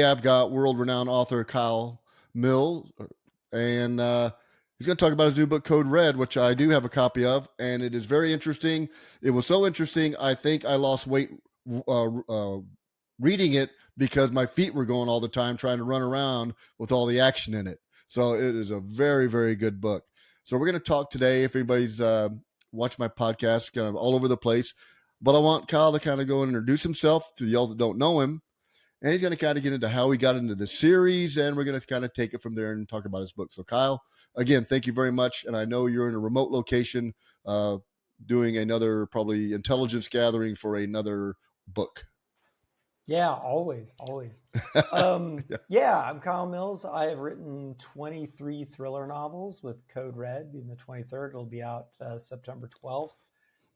I've got world-renowned author Kyle Mills, and he's going to talk about his new book, Code Red, which I do have a copy of, and it is very interesting. It was so interesting, I think I lost weight reading it because my feet were going all the time trying to run around with all the action in it. So it is a very, very good book. So we're going to talk today. If anybody's watched my podcast, kind of all over the place, but I want Kyle to kind of go and introduce himself to y'all that don't know him. And he's going to kind of get into how he got into the series, and we're going to kind of take it from there and talk about his book. So, Kyle, again, thank you very much. And I know you're in a remote location doing another probably intelligence gathering for another book. Yeah, always. I'm Kyle Mills. I have written 23 thriller novels, with Code Red being the 23rd. It'll be out September 12th.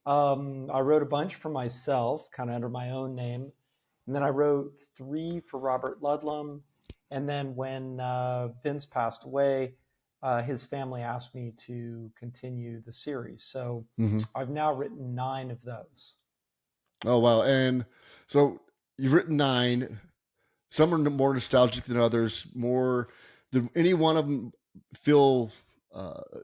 I wrote a bunch for myself, kind of under my own name. And then I wrote 3 for Robert Ludlum. And then when Vince passed away, his family asked me to continue the series. So I've now written 9 of those. Oh, wow. And so you've written 9. Some are more nostalgic than others. Did any one of them feel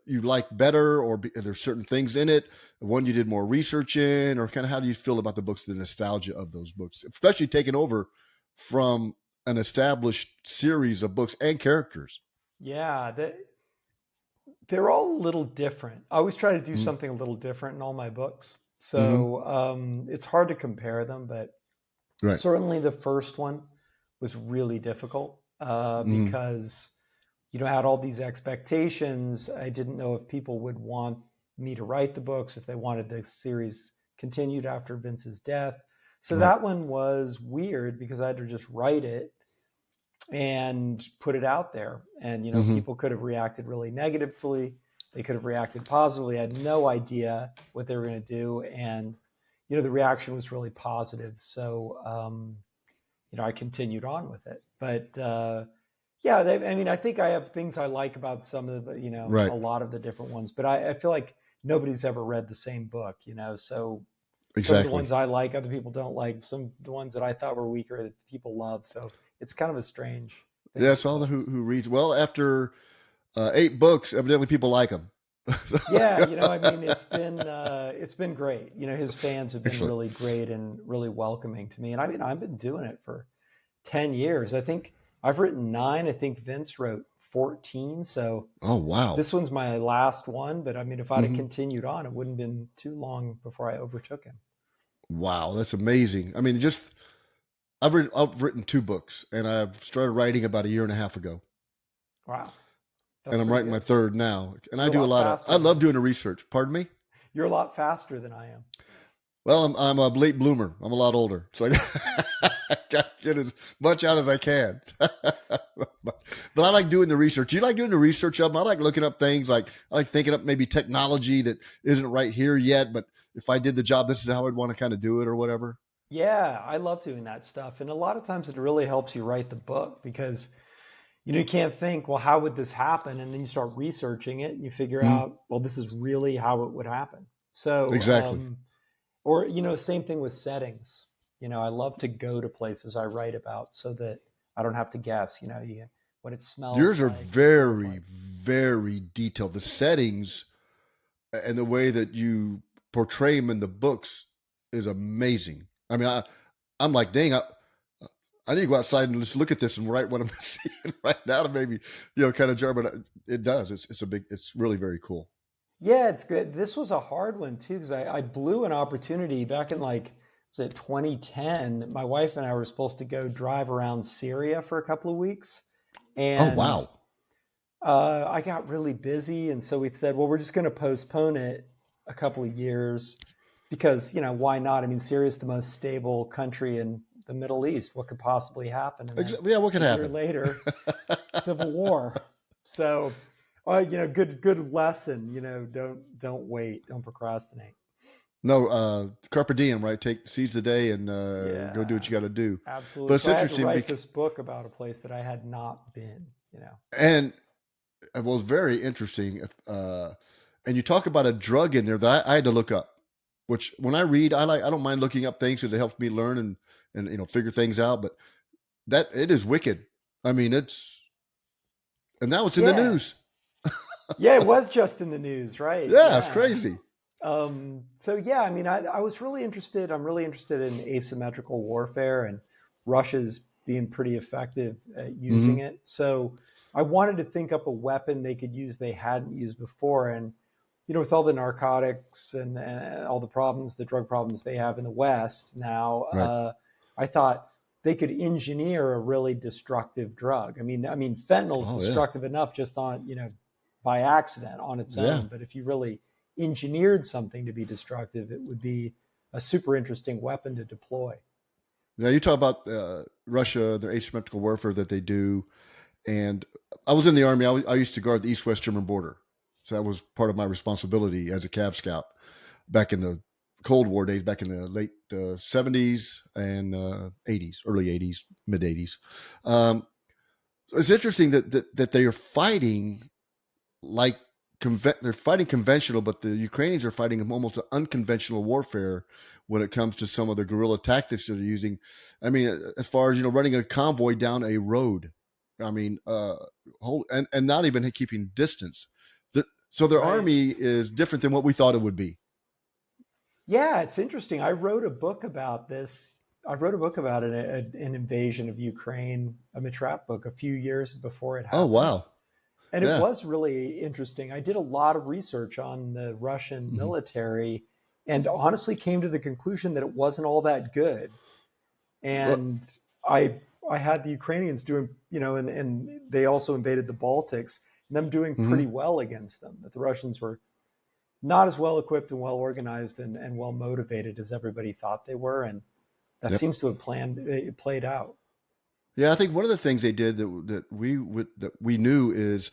you like better, or there's certain things in it, one you did more research in, or kind of how do you feel about the books, the nostalgia of those books, especially taken over from an established series of books and characters? Yeah, they're all a little different. I always try to do something a little different in all my books. So it's hard to compare them, but certainly the first one was really difficult because I had all these expectations. I didn't know if people would want me to write the books, if they wanted the series continued after Vince's death. So that one was weird because I had to just write it and put it out there. And, people could have reacted really negatively. They could have reacted positively. I had no idea what they were going to do. And, the reaction was really positive. So, I continued on with it. But, I think I have things I like about some of the, a lot of the different ones, but I feel like nobody's ever read the same book, so exactly. Some of the ones I like, other people don't like. Some of the ones that I thought were weaker that people love. So it's kind of a strange thing. Yeah, I saw who reads. Well, after 8 books, evidently people like them. Yeah, it's been great. His fans have been really great and really welcoming to me. And I've been doing it for 10 years. I think I've written 9. I think Vince wrote 14. So oh, wow. This one's my last one. But if I'd have continued on, it wouldn't have been too long before I overtook him. Wow, that's amazing. I've written 2 books, and I've started writing about a year and a half ago. Wow. And I'm writing my 3rd now. And I do a lot I love doing the research. Pardon me? You're a lot faster than I am. Well, I'm a late bloomer. I'm a lot older. So I got to get as much out as I can. But I like doing the research. You like doing the research of them? I like looking up things. I like thinking up maybe technology that isn't right here yet, but if I did the job, this is how I'd want to kind of do it or whatever. Yeah, I love doing that stuff. And a lot of times it really helps you write the book because you can't think, well, how would this happen? And then you start researching it and you figure out, well, this is really how it would happen. So exactly. Or, same thing with settings. I love to go to places I write about so that I don't have to guess, what it smells Yours like. Yours are very, very detailed. The settings and the way that you portray them in the books is amazing. I'm like, dang, I need to go outside and just look at this and write what I'm seeing right now to maybe, kind of jar, but it does. It's really very cool. Yeah, it's good. This was a hard one too, because I blew an opportunity back in 2010. My wife and I were supposed to go drive around Syria for a couple of weeks. And oh, wow. I got really busy. And so we said, well, we're just going to postpone it a couple of years because, why not? Syria is the most stable country in the Middle East. What could possibly happen? What could happen? A year later, civil war. So, good lesson. Don't wait. Don't procrastinate. No, carpe diem, right? Seize the day and go do what you got to do. Absolutely. But it's interesting. I had to write this book about a place that I had not been. And it was very interesting. And you talk about a drug in there that I had to look up. Which when I read, I don't mind looking up things because it helps me learn and figure things out. But that it is wicked. I mean, and now it's in the Yeah. news. Yeah, it was just in the news, right? Yeah, it's Yeah. crazy. So yeah, I mean, I was really interested. I'm really interested in asymmetrical warfare, and Russia's being pretty effective at using Mm-hmm. it. So I wanted to think up a weapon they could use they hadn't used before. And with all the narcotics and all the problems, the drug problems they have in the West now, Right. I thought they could engineer a really destructive drug. I mean, fentanyl's Oh yeah. destructive enough just on by accident on its Yeah. own, but if you really engineered something to be destructive, it would be a super interesting weapon to deploy. Now you talk about Russia, their asymmetrical warfare that they do, and I was in the army. I used to guard the east-west German border, so that was part of my responsibility as a Cav Scout back in the Cold War days, back in the late '70s and '80s, early '80s, mid '80s. So it's interesting that they are fighting like they're fighting conventional, but the Ukrainians are fighting almost an unconventional warfare when it comes to some of the guerrilla tactics that they're using. I mean, as far as running a convoy down a road. I mean, and not even keeping distance. So their Right. army is different than what we thought it would be. Yeah, it's interesting. I wrote a book about this. I wrote a book about an invasion of Ukraine, a Mitrap book, a few years before it Oh happened. wow, And it yeah, was really interesting. I did a lot of research on the Russian mm-hmm. military and honestly came to the conclusion that it wasn't all that good. And I had the Ukrainians doing, and they also invaded the Baltics, and them doing Mm-hmm. pretty well against them. That the Russians were not as well equipped and well organized and well motivated as everybody thought they were, and that Yep. seems to have played out. Yeah, I think one of the things they did that we knew is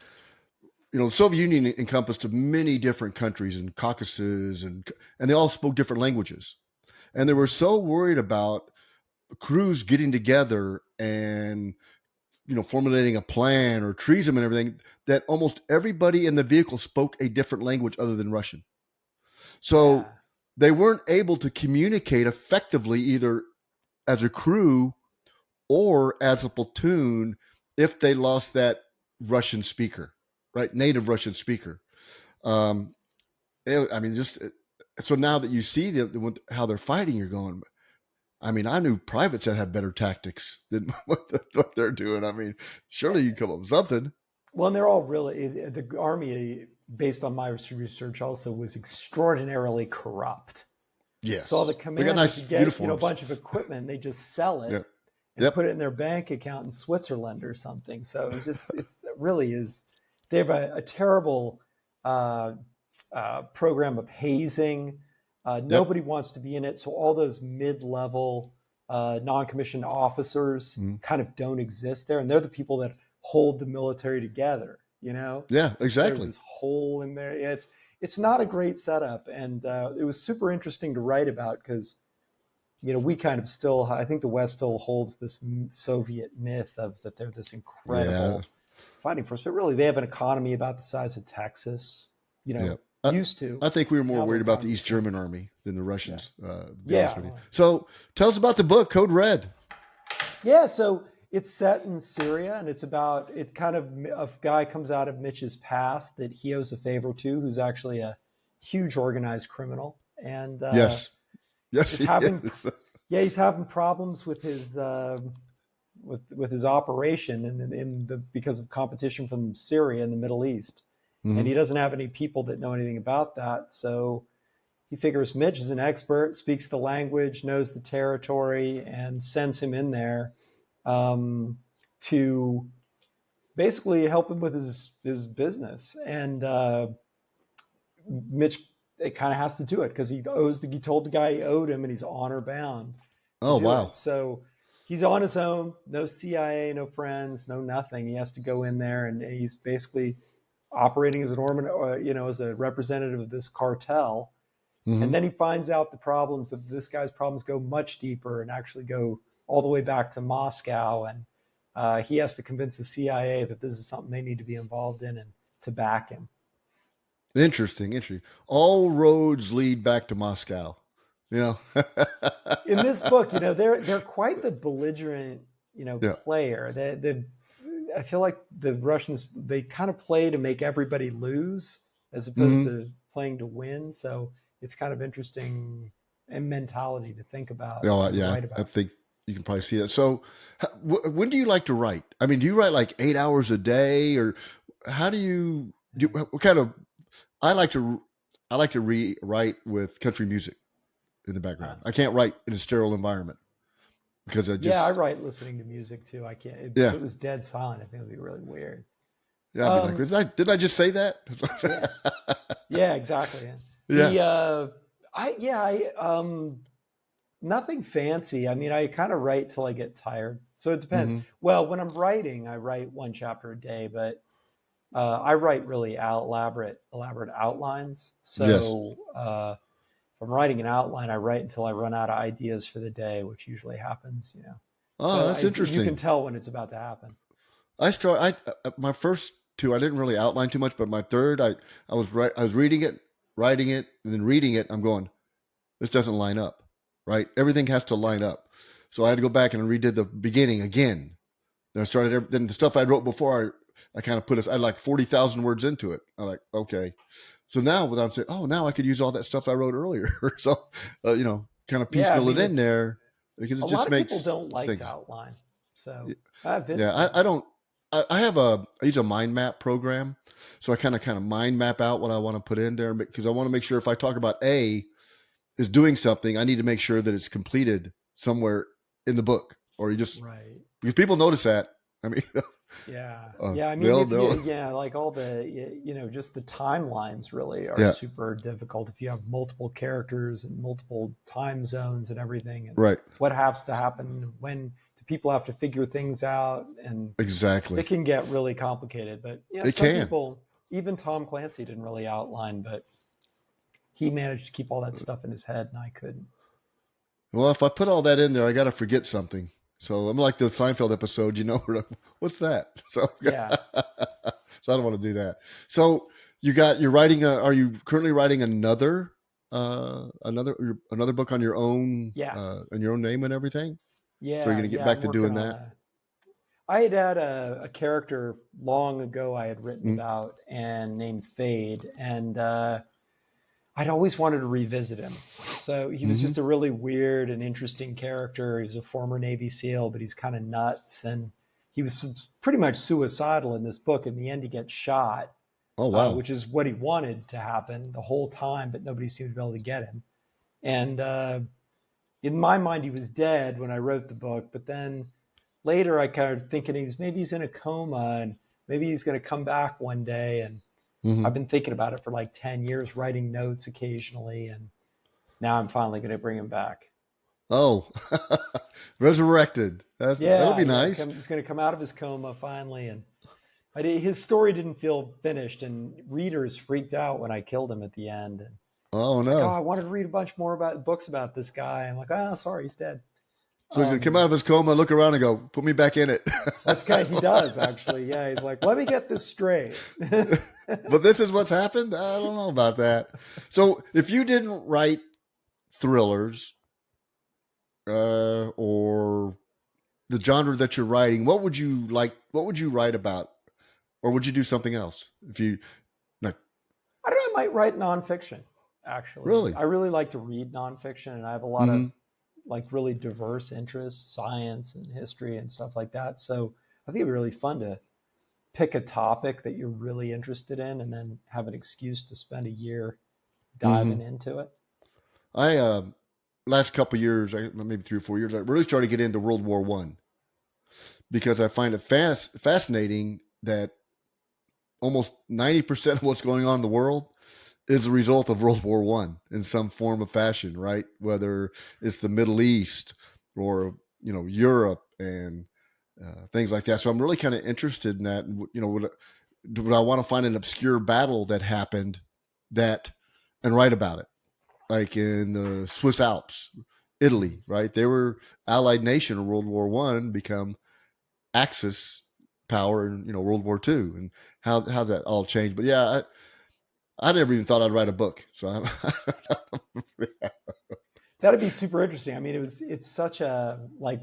the Soviet Union encompassed many different countries and Caucasus, and they all spoke different languages, and they were so worried about crews getting together and formulating a plan or treason and everything that almost everybody in the vehicle spoke a different language other than Russian. So Yeah, they weren't able to communicate effectively either as a crew or as a platoon if they lost that Russian speaker, right? Native Russian speaker. Um, I mean, just so now that you see how they're fighting, you're going. I mean, I knew privates that had better tactics than what they're doing. I mean, surely you come up with something. well, and they're all really the army, based on my research, also was extraordinarily corrupt. So all the Yes, they got commanders nice would get a uniforms. bunch of equipment, they just sell it Yeah. and Yep. put it in their bank account in Switzerland or something. So it really is. They have a terrible uh, program of hazing. Yep. Nobody wants to be in it. So all those mid-level non-commissioned officers Mhm. kind of don't exist there, and they're the people that hold the military together. Yeah. So there's Exactly. this hole in there. Yeah, it's not a great setup, and it was super interesting to write about because we kind of still, I think the West still holds this Soviet myth of that they're this Yeah. incredible fighting force, but really they have an economy about the size of Texas, Yeah. used to. I think we were more Now their worried about the economy is East shrinking. German army than the Yeah. Russians. To be honest Yeah. with you. So tell us about the book Code Red. Yeah. So it's set in Syria and it's about, it kind of, a guy comes out of Mitch's past that he owes a favor to, who's actually a huge organized criminal. And Yes. Yes, is he having, is. yeah, he's having problems with his, with his operation in the because of competition from Syria and the Middle East, and Mm-hmm. he doesn't have any people that know anything about that. So he figures Mitch is an expert, speaks the language, knows the territory, and sends him in there um, to basically help him with his business. And Mitch, it kind of has to do it because he told the guy he owed him, and he's honor bound to Oh do wow. it. So he's on his own, no CIA, no friends, no nothing. He has to go in there, and he's basically operating as an organ, as a representative of this cartel. And Mm-hmm. then he finds out the problems of this guy's problems go much deeper and actually go all the way back to Moscow. And he has to convince the CIA that this is something they need to be involved in and to back him. Interesting. Interesting. All roads lead back to Moscow. You know. In this book, they're quite the belligerent Yeah. player. I feel like the Russians, they kind of play to make everybody lose as opposed Mm-hmm. to playing to win. So it's kind of interesting and mentality to think about Oh, and yeah. write I about. think you can probably see that. So, when do you like to write? I mean, do you write like 8 hours a day, or how do you do? Yeah. What kind of? I like to. I like to write with country music in the Uh, background. I can't write in a sterile environment because I yeah, I just. write listening to music too. I can't. If Yeah. it was dead silent, I think it would be really weird. Yeah. I'd be like, Um, did I just say that? yeah, yeah, exactly. Yeah. Yeah. The I nothing fancy. I mean, I kind of write till I get tired. So it depends. Mm-hmm. Well, when I'm writing, I write one chapter a day, but I write really elaborate outlines. Yes. So if I'm writing an outline, I write until I run out of ideas for the day, which usually happens. Oh, So that's you can interesting. tell when it's about to happen. I start. My first two, I didn't really outline too much, but my third, I was right. I was reading it, writing it, and then reading it. I'm going, this doesn't line up, right? Everything has to line up. So I had to go back and redid the beginning again. Then I started. Then the stuff I wrote before, I kind of I had like 40,000 words into it. I'm like, okay. So now, what I'm saying, oh, now I could use all that stuff I wrote earlier. So, kind of Yeah, I piecemeal it mean, in it's there because a it lot just of people makes don't like to things. outline. So Vince Yeah, doesn't. I don't. I have I use a mind map program, so I kind of mind map out what I want to put in there because I want to make sure if I talk about A is doing something, I need to make sure that it's completed somewhere in the book, or you just Right. because people notice that. I mean, Yeah. Yeah. I mean, they'll yeah, like all just the timelines really are yeah, super difficult if you have multiple characters and multiple time zones and everything. And right, what has to happen? When do people have to figure things out? And exactly. it can get really complicated. But It some can. people, even Tom Clancy didn't really outline, but he managed to keep all that stuff in his head, and I couldn't. Well, if I put all that in there, I got to forget something. So I'm like the Seinfeld episode, what's that? So, Yeah. so I don't want to do that. So you're writing are you currently writing another book on your own, Yeah. in your own name and everything? So you're Yeah. going to get Yeah. back I'm to working doing on that? a I had a character long ago I had written Mm, about and named Fade, and I'd always wanted to revisit him. So he was mm-hmm. just a really weird and interesting character. He's a former Navy SEAL, but he's kind of nuts, and he was pretty much suicidal in this book. In the end, he gets shot, Oh, wow. which is what he wanted to happen the whole time, but nobody seems to be able to get him. And in my mind, he was dead when I wrote the book, but then later I kind of thinking maybe he's in a coma and maybe he's going to come back one day. And Mm-hmm. I've been thinking about it for like 10 years, writing notes occasionally. And now I'm finally going to bring him back. Oh, resurrected. That'll Yeah, be yeah. nice. He's going to come out of his coma finally. And his story didn't feel finished. And readers freaked out when I killed him at the end. And Oh, like, oh, no. I wanted to read a bunch more about books about this guy. I'm like, oh, sorry, he's dead. So he's going to come out of his coma, look around and go, put me back in it. That's kind of, he does actually. Yeah, he's like, let me get this straight. But this is what's happened. I don't know about that. So if you didn't write thrillers, or the genre that you're writing, what would you like? What would you write about, or would you do something else? If you like, I don't know. I might write nonfiction. Actually, really, I really like to read nonfiction, and I have a lot of mm-hmm. like really diverse interests, science and history and stuff like that. So I think it'd be really fun to pick a topic that you're really interested in, and then have an excuse to spend a year Mm-hmm. diving into it. I last couple years, maybe 3 or 4 years, I really started to get into World War One because I find it fascinating that almost 90% of what's going on in the world is a result of World War One in some form of fashion, right? Whether it's the Middle East or Europe and things like that. So I'm really kind of interested in that. Would I want to find an obscure battle that happened and write about it, like in the Swiss Alps, Mhm. Italy, right? They were allied nation in World War One, become Axis power in World War Two, and how that all changed. But yeah, I never even thought I'd write a book. So That'd be super interesting. I mean, it's such a like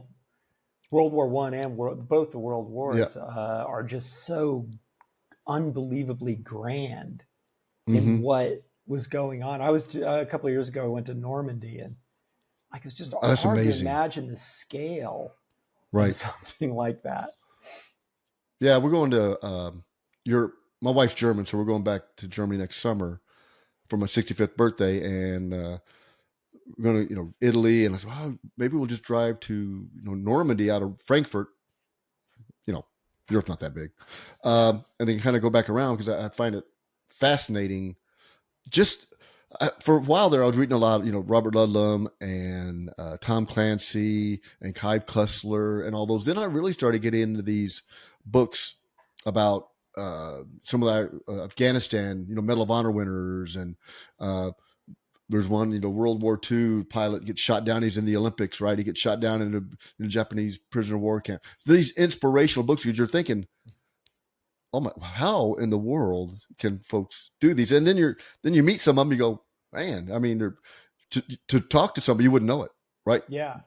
World War One and both the World Yeah. Wars are just so unbelievably grand in Mm-hmm. what was going on. I was a couple of years ago. I went to Normandy, and like it's just Oh, that's hard to amazing. imagine the scale of Right. something like that. Yeah, we're going to Europe. My wife's German, so we're going back to Germany next summer for my 65th birthday, and we're going to Italy. And I said, well, maybe we'll just drive to Normandy out of Frankfurt. You know, Europe's not that big, Yeah. and then kind of go back around because I find it fascinating. Just for a while there, I was reading a lot of Robert Ludlum and Tom Clancy and Kai Kussler and all those. Then I really started getting into these books about some of the Afghanistan, Medal of Honor winners, and there's one, World War II pilot gets shot down. He's in the Olympics, right? He gets shot down in a Japanese prisoner of war camp. So these inspirational books, because you're thinking, oh my, how in the world can folks do these? And then you meet some of them, you go, man, I mean, to talk to somebody, you wouldn't know it, right? Yeah.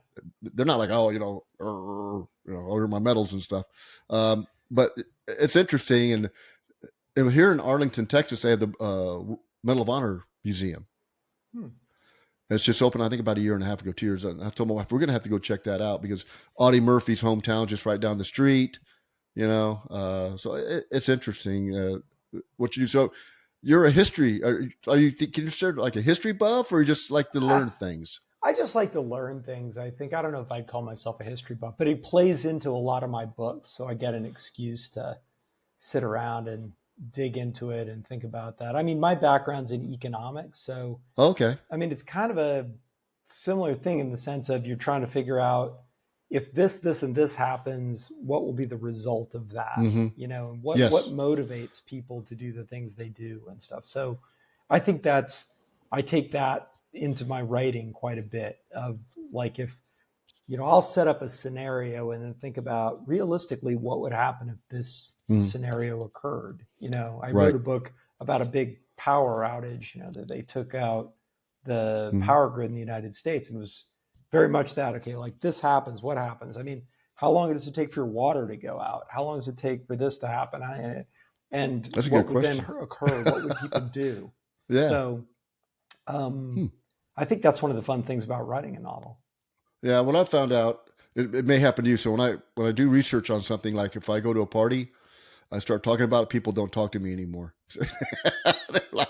They're not like, oh, order my medals and stuff. But it's interesting. And here in Arlington, Texas, they have the Medal of Honor Museum. Hmm. It's just open, I think, about a year and a half ago, 2 years. And I told my wife, we're going to have to go check that out because Audie Murphy's hometown, just right down the street, so it's interesting what you do. So you're a history, are you considered like a history buff, or you just like to learn things? I just like to learn things. I think, I don't know if I'd call myself a history buff, but it plays into a lot of my books. So I get an excuse to sit around and dig into it and think about that. I mean, my background's in economics. So, Okay. I mean, it's kind of a similar thing in the sense of you're trying to figure out if this, and this happens, what will be the result of that? Mm-hmm. And Yes. what motivates people to do the things they do and stuff. So I think I take that into my writing quite a bit of like, if, I'll set up a scenario and then think about realistically what would happen if this scenario occurred. I wrote a book about a big power outage, that they took out the power grid in the United States, and it was very much that, okay, like this happens, what happens? I mean, how long does it take for your water to go out? How long does it take for this to happen? And That's a what good would question. then occur? What would people do? Yeah. So I think that's one of the fun things about writing a novel. Yeah. When I found out, it may happen to you. So when I do research on something, like if I go to a party, I start talking about it, people don't talk to me anymore. They're like,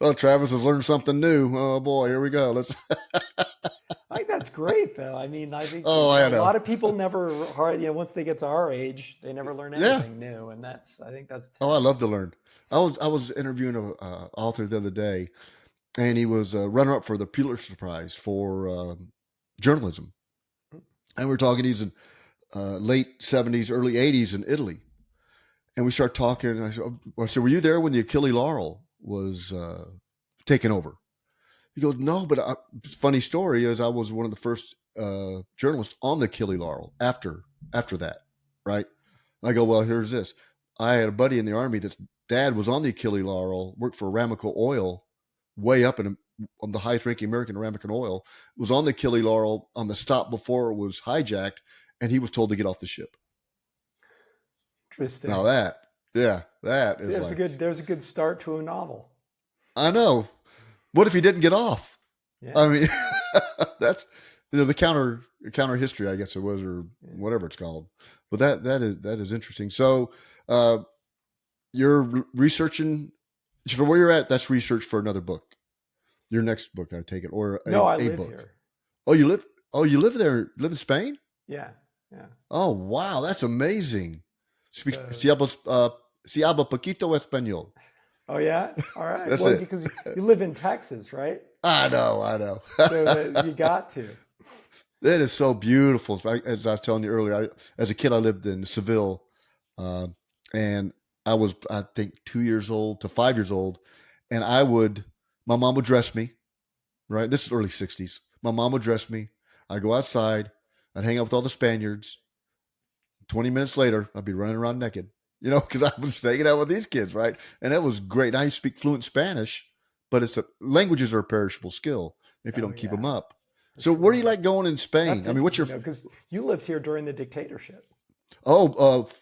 oh, Travis has learned something new. Oh boy, here we go. Let's. I think that's great, though. I mean, I think I a know. lot of people never, once they get to our age, they never learn anything new, and I think that's. Oh, I love to learn. I was interviewing a author the other day, and he was a runner up for the Pulitzer Prize for journalism, and we're talking. He's in late '70s, early '80s in Italy, and we start talking. And I said, "Were you there when the Achille Laurel was taken over?" He goes, "No, but funny story is I was one of the first journalists on the Achille Laurel after that, right?" And I go, "Well, here's this. I had a buddy in the Army that's dad was on the Achille Laurel, worked for Aramco Oil, way up on the highest ranking American, Aramco Oil, was on the Achille Laurel on the stop before it was hijacked, and he was told to get off the ship." Interesting. Now that is there's a good start to a novel. I know. What if he didn't get off? Yeah. I mean, that's the counter history, I guess it was, or whatever it's called. But that is interesting. So you're researching for where you're at. That's research for another book. Your next book, I take it, or I a live book. here. Oh, you live? Oh, you live there? Live in Spain? Yeah. Oh, wow, that's amazing. Si habla poquito español. Oh yeah. All right. That's well, it. because you live in Texas, right? I know. So you got to. It is so beautiful. As I was telling you earlier, as a kid, I lived in Seville, and I was, I think, 2 years old to 5 years old, and my mom would dress me, right? This is early '60s. My mom would dress me. I'd go outside. I'd hang out with all the Spaniards. 20 minutes later, I'd be running around naked, because I was hanging out with these kids, right? And that was great. Now you speak fluent Spanish, but languages are a perishable skill if you don't keep them up. So where do you like going in Spain? That's I mean, what's your because you lived here during the dictatorship.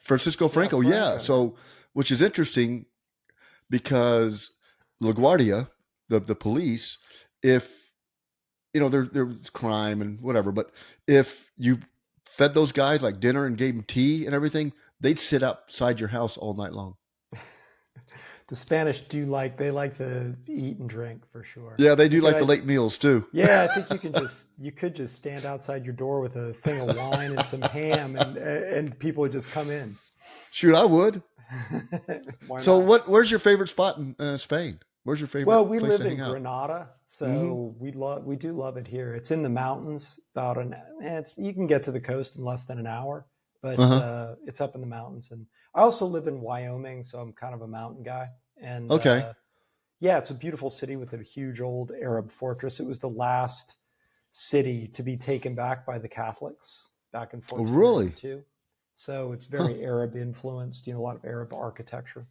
Francisco Yeah, Franco? Yeah. Franco. So which is interesting because LaGuardia, the police, if there's crime and whatever, but if you fed those guys like dinner and gave them tea and everything, they'd sit outside your house all night long. The Spanish they like to eat and drink for sure. Yeah, they do like the late meals too. Yeah, I think you could just stand outside your door with a thing of wine and some ham, and people would just come in. Shoot, I would. Why So not? where's your favorite spot in Spain? Where's your favorite Well, we place to live in hang out? Granada, Mm-hmm. so we do love it here. It's in the mountains, you can get to the coast in less than an hour, but Uh-huh. it's up in the mountains. And I also live in Wyoming, so I'm kind of a mountain guy. And Okay. yeah, it's a beautiful city with a huge old Arab fortress. It was the last city to be taken back by the Catholics back in Oh, really? 1492. So it's Huh. very Arab influenced, a lot of Arab architecture.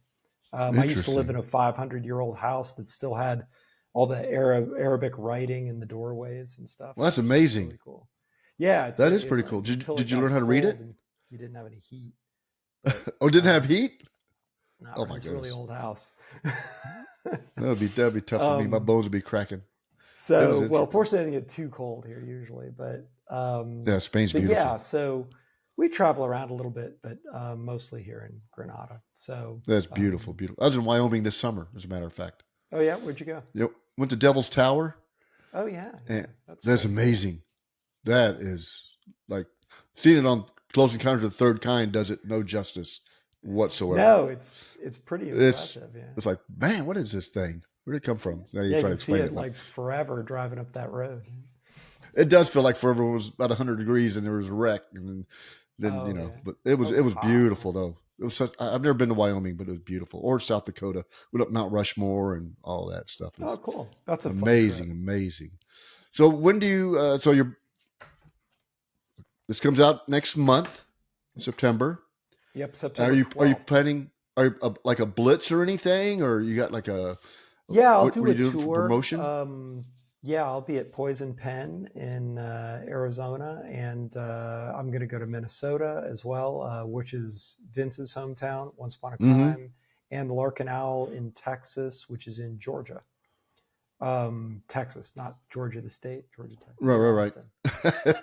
I used to live in Interesting. a 500-year-old house that still had all the Arabic writing in the doorways and stuff. Well, that's It was amazing. really cool. Yeah, That is pretty cool. until it Did you got learn how to read cold it? and you didn't have any heat. But Oh, didn't have heat? no, Oh it my was a really goodness. old house. That'd be tough for me. My um, bones would be cracking. That was so, well, interesting. fortunately, I didn't get too cold here usually, Yeah, Spain's but yeah, beautiful. so we travel around a little bit, but mostly here in Granada. So, That's beautiful, beautiful. I was in Wyoming this summer, as a matter of fact. oh yeah, where'd you go? Went to Devil's Tower, Oh yeah, and yeah, that's that's really cool. amazing. That is like seeing it on Close Encounters of the Third Kind does it no justice whatsoever. No, it's pretty It's impressive. Yeah, it's like, man, what is this thing? Where did it come from? Now you yeah, you try to can see explain it it. like forever driving up that road. It does feel like forever was about 100 degrees and there was a wreck, and then Oh yeah. but it was Oh, it was hot. beautiful though. It was such. I've never been to Wyoming, but it was beautiful. Or South Dakota, went up Mount Rushmore and all that stuff Oh, is cool. That's a fun trip. amazing, amazing. So when do you? So you're. This comes out next month, September. Yep, Are September you 12th. planning? Like a blitz or anything, or you got like a Yeah, I'll what do are a you doing for tour. promotion? Yeah, I'll be at Poison Pen in Arizona, and I'm going to go to Minnesota as well, which is Vince's hometown, Once Upon a Mm-hmm. Crime, and the Larkin Owl in Texas, which is in Georgia. Texas, not Georgia, the state, Georgia, Texas, Right, near right, Austin.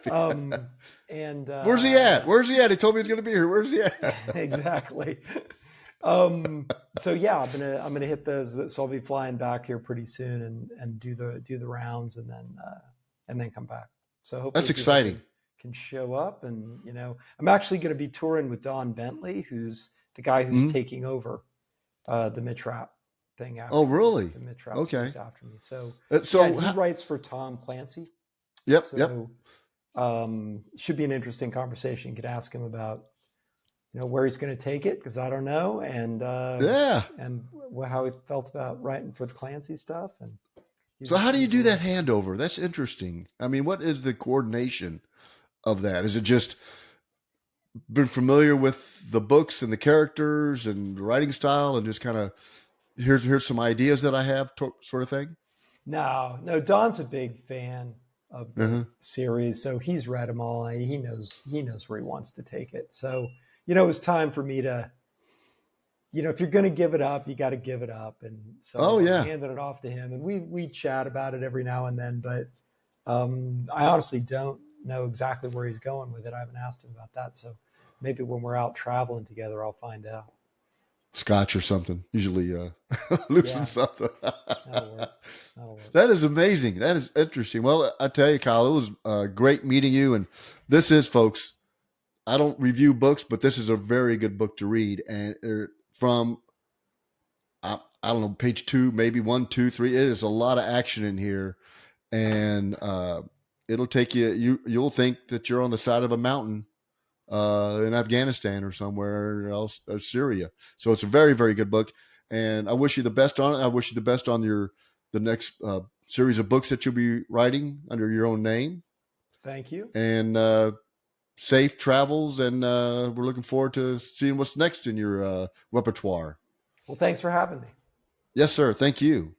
right. And Where's he at? Where's he at? He told me he's going to be here. Where's he at? exactly. So yeah, I'm gonna hit those. So I'll be flying back here pretty soon and do the rounds and then come back. So That's hopefully people exciting. can show up, and I'm actually going to be touring with Don Bentley, who's the guy who's Mm-hmm. taking over the mid trap thing Oh, after me, really? the mid trap Okay. series after me. So yeah, So, and he writes for Tom Clancy. yep, yep. So should be an interesting conversation. You could ask him about where he's going to take it, because I don't know, Yeah. and how he felt about writing for the Clancy stuff. And So, how do you he's a do that real handover? That's interesting. I mean, what is the coordination of that? Is it just been familiar with the books and the characters and the writing style, and just kind of here's some ideas that I have, sort of thing? no. Don's a big fan of the Uh-huh. series, so he's read them all. And he knows where he wants to take it. So it was time for me to. If you're going to give it up, you got to give it up. And Oh, so I'm yeah. handing it off to him. And we chat about it every now and then, but I honestly don't know exactly where he's going with it. I haven't asked him about that. So maybe when we're out traveling together, I'll find out. Scotch or something. Usually loosen Yeah, something. that'll work. That'll work. That is amazing. That is interesting. Well, I tell you, Kyle, it was great meeting you. And this is, folks, I don't review books, but this is a very good book to read. And from, I don't know, page 2, maybe 1, 2, 3, it is a lot of action in here. And it'll take you'll think that you're on the side of a mountain in Afghanistan or somewhere else, or Syria. So it's a very, very good book. And I wish you the best on it. I wish you the best on the next series of books that you'll be writing under your own name. Thank you. And safe travels. And we're looking forward to seeing what's next in your repertoire. Well, thanks for having me. Yes, sir. Thank you.